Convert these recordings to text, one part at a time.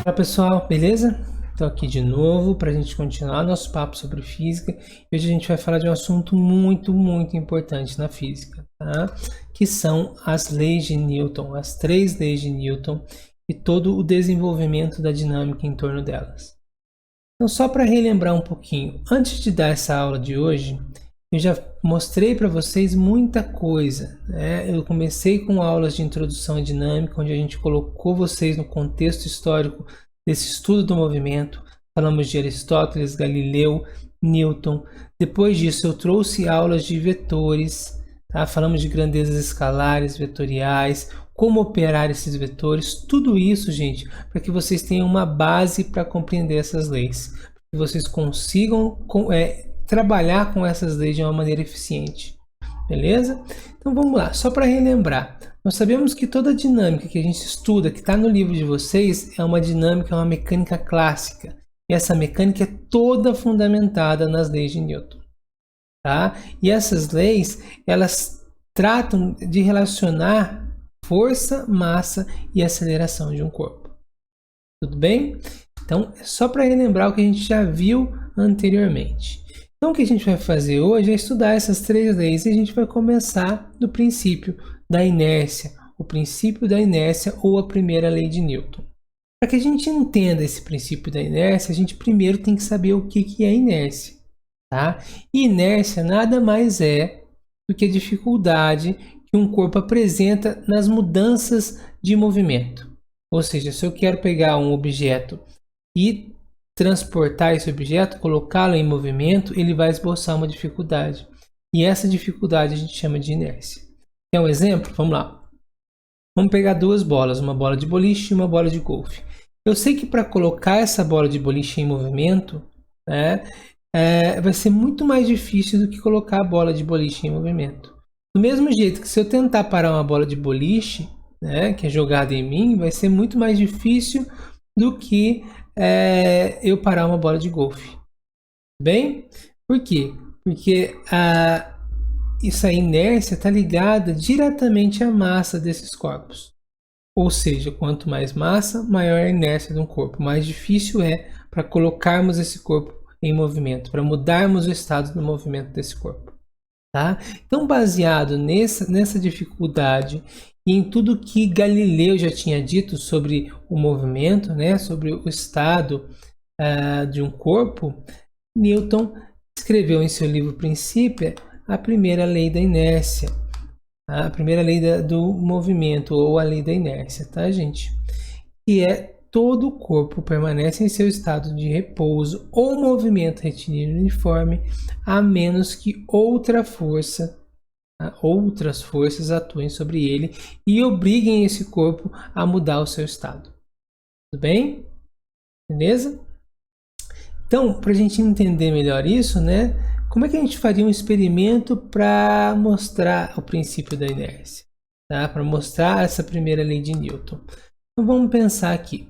Olá pessoal, beleza? Estou aqui de novo para a gente continuar nosso papo sobre física. E hoje a gente vai falar de um assunto muito importante na física, tá? Que são as leis de Newton, as 3 leis de Newton e todo o desenvolvimento da dinâmica em torno delas. Então, só para relembrar um pouquinho, antes de dar essa aula de hoje, eu já mostrei para vocês muita coisa, né? Eu comecei com aulas de introdução à dinâmica, onde a gente colocou vocês no contexto histórico desse estudo do movimento. Falamos de Aristóteles, Galileu, Newton. Depois disso, eu trouxe aulas de vetores, tá? Falamos de grandezas escalares, vetoriais, como operar esses vetores. Tudo isso, gente, para que vocês tenham uma base para compreender essas leis, para que vocês consigam trabalhar com essas leis de uma maneira eficiente, beleza? Então vamos lá, só para relembrar, nós sabemos que toda a dinâmica que a gente estuda, que está no livro de vocês, é uma dinâmica, é uma mecânica clássica, e essa mecânica é toda fundamentada nas leis de Newton, tá? E essas leis, elas tratam de relacionar força, massa e aceleração de um corpo, tudo bem? Então, é só para relembrar o que a gente já viu anteriormente. Então, o que a gente vai fazer hoje é estudar essas 3 leis e a gente vai começar do princípio da inércia, o princípio da inércia ou a primeira lei de Newton. Para que a gente entenda esse princípio da inércia, a gente primeiro tem que saber o que é inércia, tá? E inércia nada mais é do que a dificuldade que um corpo apresenta nas mudanças de movimento. Ou seja, se eu quero pegar um objeto e transportar esse objeto, colocá-lo em movimento, ele vai esboçar uma dificuldade. E essa dificuldade a gente chama de inércia. Quer um exemplo? Vamos lá. Vamos pegar 2 bolas, uma bola de boliche e uma bola de golfe. Eu sei que para colocar essa bola de boliche em movimento, né, vai ser muito mais difícil do que colocar a bola de boliche em movimento. Do mesmo jeito que se eu tentar parar uma bola de boliche, né, que é jogada em mim, vai ser muito mais difícil do que eu parar uma bola de golfe. Bem? Por quê? Porque essa inércia está ligada diretamente à massa desses corpos. Ou seja, quanto mais massa, maior a inércia de um corpo. Mais difícil é para colocarmos esse corpo em movimento, para mudarmos o estado do movimento desse corpo. Tá? Então, baseado nessa dificuldade e em tudo que Galileu já tinha dito sobre o movimento, né, sobre o estado de um corpo, Newton escreveu em seu livro Princípio a primeira lei da inércia, a primeira lei do movimento ou a lei da inércia, tá, gente? Que é todo o corpo permanece em seu estado de repouso ou movimento retilíneo uniforme, a menos que outras forças atuem sobre ele e obriguem esse corpo a mudar o seu estado. Tudo bem? Beleza? Então, para a gente entender melhor isso, né? Como é que a gente faria um experimento para mostrar o princípio da inércia? Tá? Para mostrar essa primeira lei de Newton. Então, vamos pensar aqui.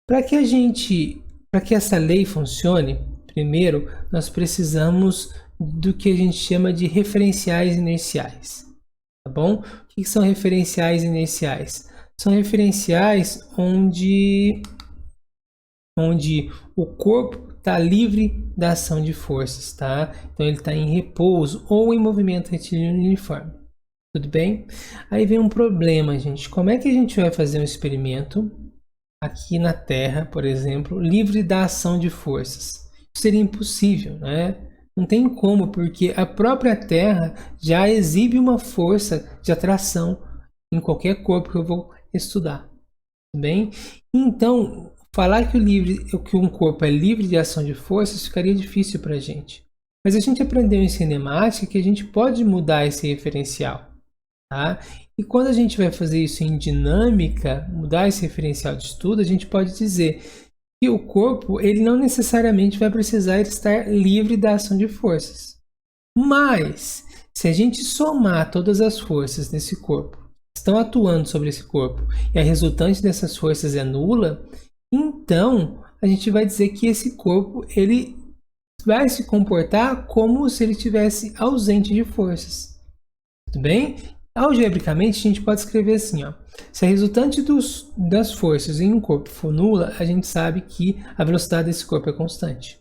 Para que essa lei funcione, primeiro nós precisamos do que a gente chama de referenciais inerciais, tá bom? O que são referenciais inerciais? São referenciais onde o corpo está livre da ação de forças, tá? Então ele está em repouso ou em movimento retilíneo uniforme. Tudo bem? Aí vem um problema, gente. Como é que a gente vai fazer um experimento aqui na Terra, por exemplo, livre da ação de forças? Isso seria impossível, né? Não tem como, porque a própria Terra já exibe uma força de atração em qualquer corpo que eu vou estudar, tudo bem? Então, falar que um corpo é livre de ação de forças ficaria difícil para a gente. Mas a gente aprendeu em cinemática que a gente pode mudar esse referencial, tá? E quando a gente vai fazer isso em dinâmica, mudar esse referencial de estudo, a gente pode dizer que o corpo ele não necessariamente vai precisar estar livre da ação de forças. Mas, se a gente somar todas as forças desse corpo, que estão atuando sobre esse corpo, e a resultante dessas forças é nula, então a gente vai dizer que esse corpo ele vai se comportar como se ele estivesse ausente de forças. Tudo bem? Algebricamente, a gente pode escrever assim, ó. Se a resultante das forças em um corpo for nula, a gente sabe que a velocidade desse corpo é constante.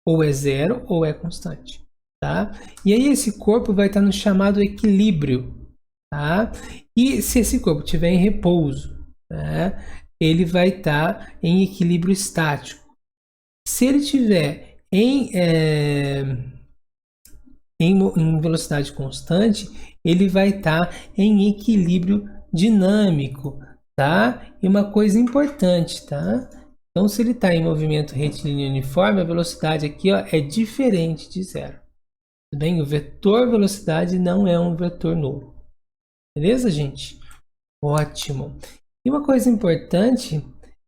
Ou é zero ou é constante. Tá? E aí esse corpo vai estar no chamado equilíbrio. Tá? E se esse corpo estiver em repouso, né, ele vai estar em equilíbrio estático. Se ele estiver em velocidade constante, ele vai estar em equilíbrio dinâmico, tá? E uma coisa importante, tá? Então, se ele está em movimento retilíneo uniforme, a velocidade aqui, ó, é diferente de zero. Tudo bem? O vetor velocidade não é um vetor nulo. Beleza, gente? Ótimo. E uma coisa importante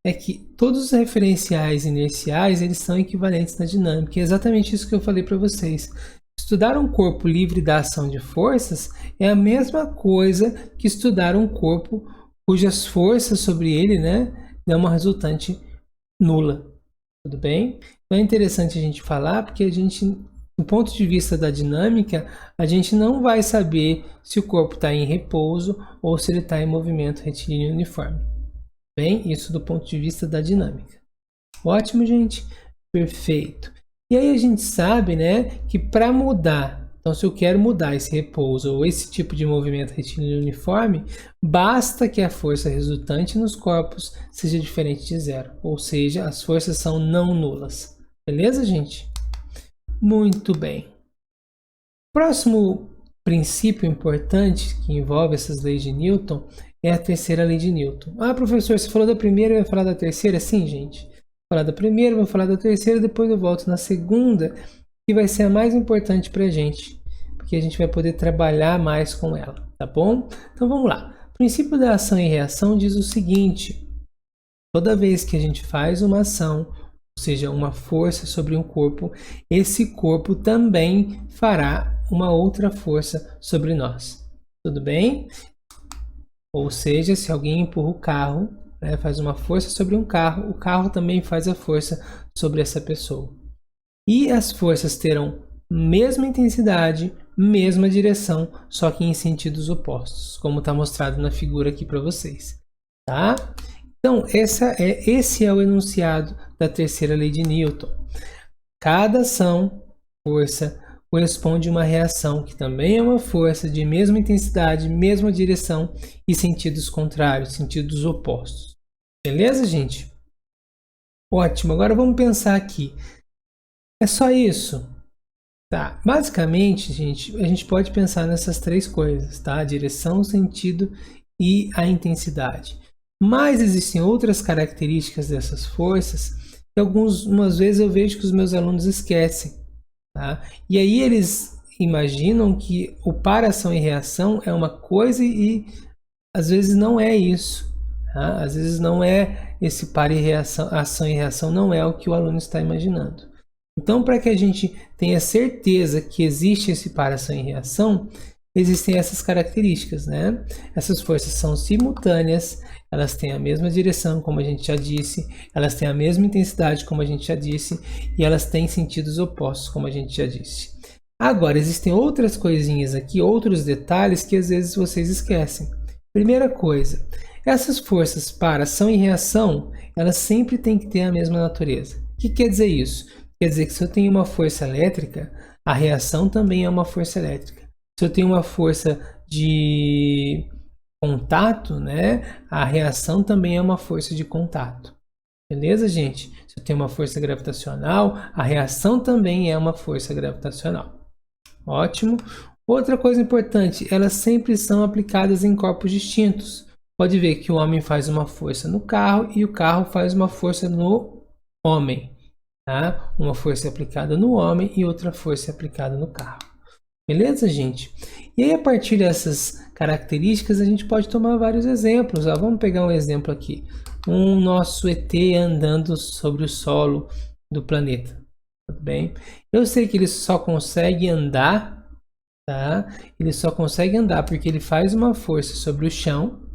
é que todos os referenciais inerciais, eles são equivalentes na dinâmica. É exatamente isso que eu falei para vocês. Estudar um corpo livre da ação de forças é a mesma coisa que estudar um corpo cujas forças sobre ele, né, dão uma resultante nula. Tudo bem? Então é interessante a gente falar porque a gente, do ponto de vista da dinâmica, a gente não vai saber se o corpo está em repouso ou se ele está em movimento retilíneo uniforme. Bem, isso do ponto de vista da dinâmica. Ótimo, gente? Perfeito. E aí a gente sabe, né, que para mudar, então se eu quero mudar esse repouso ou esse tipo de movimento retilíneo uniforme, basta que a força resultante nos corpos seja diferente de zero, ou seja, as forças são não nulas. Beleza, gente? Muito bem. Próximo princípio importante que envolve essas leis de Newton é a terceira lei de Newton. Ah, professor, você falou da primeira e vai falar da terceira? Sim, gente. Vou falar da primeira, vou falar da terceira, depois eu volto na segunda, que vai ser a mais importante para a gente, porque a gente vai poder trabalhar mais com ela, tá bom? Então vamos lá. O princípio da ação e reação diz o seguinte: toda vez que a gente faz uma ação, ou seja, uma força sobre um corpo, esse corpo também fará uma outra força sobre nós. Tudo bem? Ou seja, se alguém empurra o carro, né, faz uma força sobre um carro, o carro também faz a força sobre essa pessoa. E as forças terão mesma intensidade, mesma direção, só que em sentidos opostos, como está mostrado na figura aqui para vocês. Tá? Então, esse é o enunciado da terceira lei de Newton. Cada ação, força, corresponde a uma reação, que também é uma força de mesma intensidade, mesma direção e sentidos contrários, sentidos opostos. Beleza, gente? Ótimo, agora vamos pensar aqui. É só isso? Tá, basicamente, gente, a gente pode pensar nessas três coisas, tá? A direção, o sentido e a intensidade. Mas existem outras características dessas forças que algumas vezes eu vejo que os meus alunos esquecem. Tá? E aí eles imaginam que o par ação e reação é uma coisa e às vezes não é isso. Tá? Às vezes não é esse par e reação, ação e reação não é o que o aluno está imaginando. Então, para que a gente tenha certeza que existe esse par ação e reação, existem essas características, né? Essas forças são simultâneas, elas têm a mesma direção, como a gente já disse, elas têm a mesma intensidade, como a gente já disse, e elas têm sentidos opostos, como a gente já disse. Agora, existem outras coisinhas aqui, outros detalhes que às vezes vocês esquecem. Primeira coisa, essas forças para ação e reação, elas sempre têm que ter a mesma natureza. O que quer dizer isso? Quer dizer que se eu tenho uma força elétrica, a reação também é uma força elétrica. Se eu tenho uma força de contato, né, a reação também é uma força de contato. Beleza, gente? Se eu tenho uma força gravitacional, a reação também é uma força gravitacional. Ótimo. Outra coisa importante, elas sempre são aplicadas em corpos distintos. Pode ver que o homem faz uma força no carro e o carro faz uma força no homem. Tá? Uma força aplicada no homem e outra força aplicada no carro. Beleza, gente? E aí, a partir dessas características, a gente pode tomar vários exemplos. Ó, vamos pegar um exemplo aqui. Um nosso ET andando sobre o solo do planeta. Tudo bem? Eu sei que ele só consegue andar, tá? Ele só consegue andar porque ele faz uma força sobre o chão,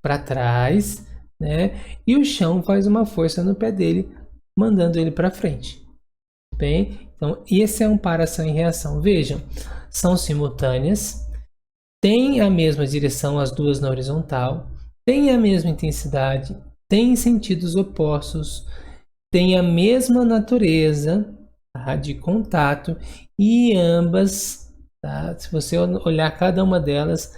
para trás, né? E o chão faz uma força no pé dele, mandando ele para frente. Bem, então esse é um par ação e reação. Vejam, são simultâneas, tem a mesma direção, as duas na horizontal, tem a mesma intensidade, tem sentidos opostos, tem a mesma natureza, tá, de contato, e ambas, tá, se você olhar cada uma delas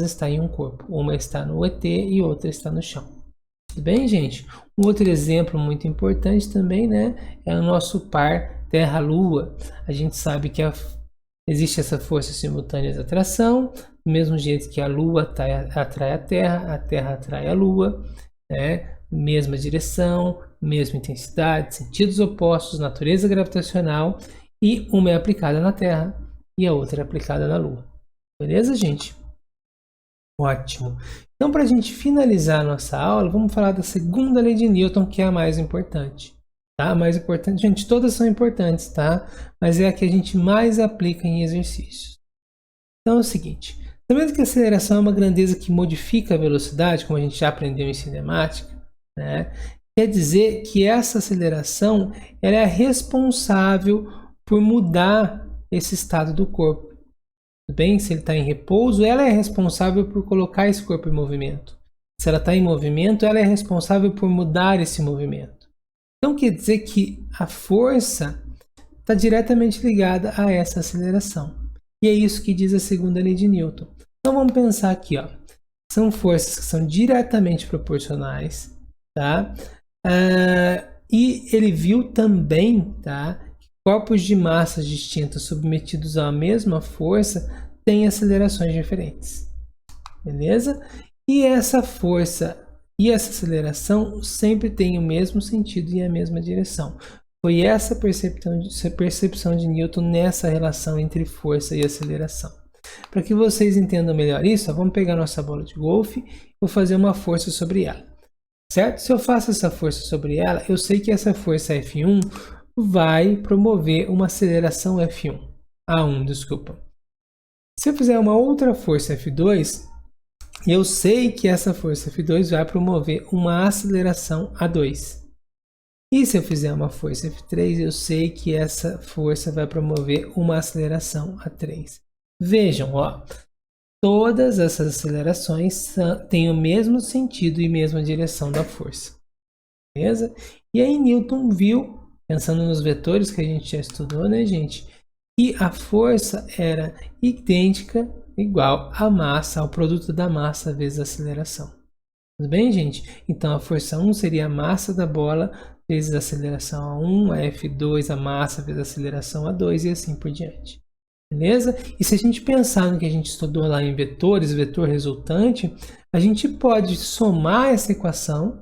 está em um corpo. Uma está no ET e outra está no chão. Tudo bem, gente? Um outro exemplo muito importante também, né, é o nosso par Terra-Lua. A gente sabe que existe essa força simultânea de atração, do mesmo jeito que a Lua atrai a Terra atrai a Lua, né? Mesma direção, mesma intensidade, sentidos opostos, natureza gravitacional, e uma é aplicada na Terra e a outra é aplicada na Lua. Beleza, gente? Ótimo. Então, para a gente finalizar a nossa aula, vamos falar da segunda lei de Newton, que é a mais importante. Tá? A mais importante, gente, todas são importantes, tá? Mas é a que a gente mais aplica em exercícios. Então é o seguinte, sabendo que a aceleração é uma grandeza que modifica a velocidade, como a gente já aprendeu em cinemática, né? Quer dizer que essa aceleração ela é responsável por mudar esse estado do corpo. Tudo bem? Se ele está em repouso, ela é responsável por colocar esse corpo em movimento. Se ela está em movimento, ela é responsável por mudar esse movimento. Então quer dizer que a força está diretamente ligada a essa aceleração. E é isso que diz a segunda lei de Newton. Então vamos pensar aqui, ó. São forças que são diretamente proporcionais, tá? E ele viu também, tá, que corpos de massas distintas submetidos à mesma força têm acelerações diferentes. Beleza? E essa força e essa aceleração sempre têm o mesmo sentido e a mesma direção. Foi essa percepção de Newton nessa relação entre força e aceleração. Para que vocês entendam melhor isso, vamos pegar nossa bola de golfe e vou fazer uma força sobre ela. Certo? Se eu faço essa força sobre ela, eu sei que essa força F1 vai promover uma aceleração F1. A1, desculpa. Se eu fizer uma outra força F2, eu sei que essa força F2 vai promover uma aceleração A2. E se eu fizer uma força F3, eu sei que essa força vai promover uma aceleração A3. Vejam, ó, todas essas acelerações têm o mesmo sentido e mesma direção da força. Beleza? E aí Newton viu, pensando nos vetores que a gente já estudou, né, gente? Que a força era idêntica, igual à massa, ao produto da massa vezes a aceleração. Tudo bem, gente? Então a força 1 seria a massa da bola vezes a aceleração A1, a F2, a massa vezes a aceleração A2 e assim por diante. Beleza? E se a gente pensar no que a gente estudou lá em vetores, vetor resultante, a gente pode somar essa equação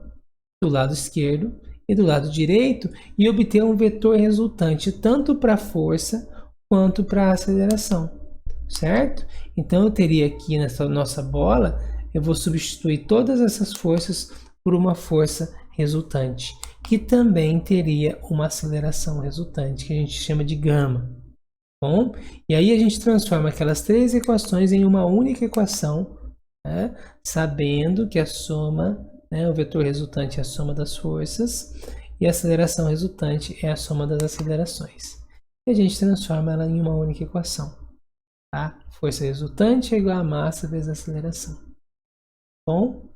do lado esquerdo e do lado direito e obter um vetor resultante tanto para a força quanto para a aceleração, certo? Então eu teria aqui nessa nossa bola, eu vou substituir todas essas forças por uma força resultante, que também teria uma aceleração resultante, que a gente chama de gama. Bom, e aí a gente transforma aquelas três equações em uma única equação, né? Sabendo que a soma, né, o vetor resultante é a soma das forças e a aceleração resultante é a soma das acelerações. E a gente transforma ela em uma única equação. Tá? Força resultante é igual a massa vezes a aceleração. Bom,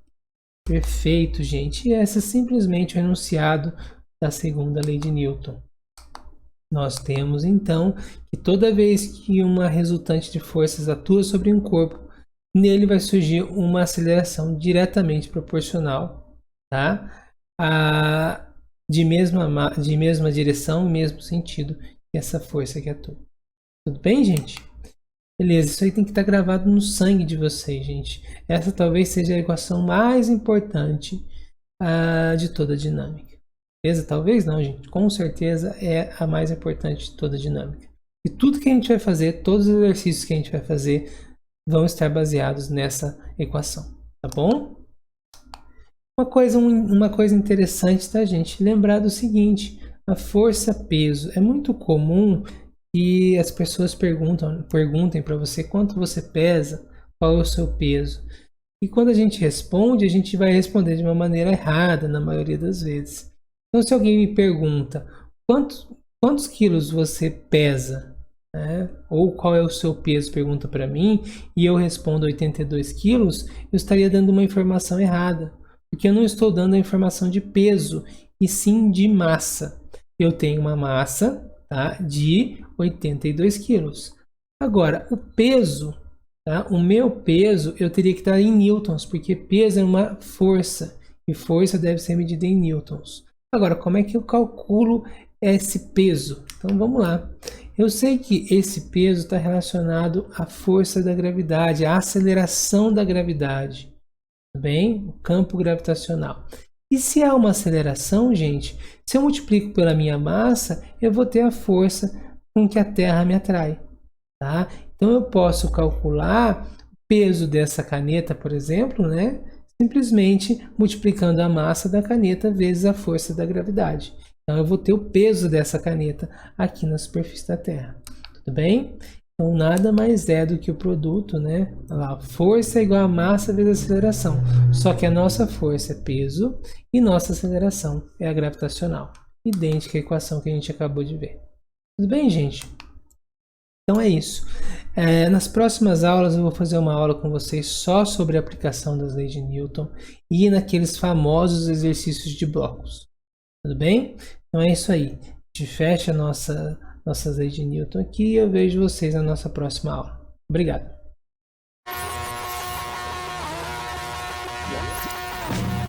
perfeito, gente. E esse é simplesmente o enunciado da segunda lei de Newton. Nós temos, então, que toda vez que uma resultante de forças atua sobre um corpo, nele vai surgir uma aceleração diretamente proporcional, tá? De mesma direção, mesmo sentido que essa força que atua. Tudo bem, gente? Beleza, isso aí tem que estar gravado no sangue de vocês, gente. Essa talvez seja a equação mais importante de toda a dinâmica. Beleza? Talvez não, gente. Com certeza é a mais importante de toda a dinâmica. E tudo que a gente vai fazer, todos os exercícios que a gente vai fazer, vão estar baseados nessa equação. Tá bom? Uma coisa interessante, tá, gente? Lembrar do seguinte, a força-peso. É muito comum que as pessoas perguntem para você quanto você pesa, qual é o seu peso. E quando a gente responde, a gente vai responder de uma maneira errada, na maioria das vezes. Então, se alguém me pergunta quantos quilos você pesa, né? Ou qual é o seu peso, pergunta para mim, e eu respondo 82 quilos, eu estaria dando uma informação errada, porque eu não estou dando a informação de peso, e sim de massa. Eu tenho uma massa, tá, de 82 quilos. Agora, o peso, tá, o meu peso, eu teria que estar em newtons, porque peso é uma força, e força deve ser medida em newtons. Agora, como é que eu calculo esse peso? Então, vamos lá. Eu sei que esse peso está relacionado à força da gravidade, à aceleração da gravidade, tá bem? O campo gravitacional. E se há uma aceleração, gente, se eu multiplico pela minha massa, eu vou ter a força com que a Terra me atrai, tá? Então eu posso calcular o peso dessa caneta, por exemplo, né? Simplesmente multiplicando a massa da caneta vezes a força da gravidade. Então eu vou ter o peso dessa caneta aqui na superfície da Terra. Tudo bem? Então nada mais é do que o produto, né? Lá, força é igual a massa vezes a aceleração. Só que a nossa força é peso e nossa aceleração é a gravitacional. Idêntica à equação que a gente acabou de ver. Tudo bem, gente? Então é isso. Nas próximas aulas eu vou fazer uma aula com vocês só sobre a aplicação das leis de Newton e naqueles famosos exercícios de blocos. Tudo bem? Então é isso aí. A gente fecha nossas leis de Newton aqui e eu vejo vocês na nossa próxima aula. Obrigado.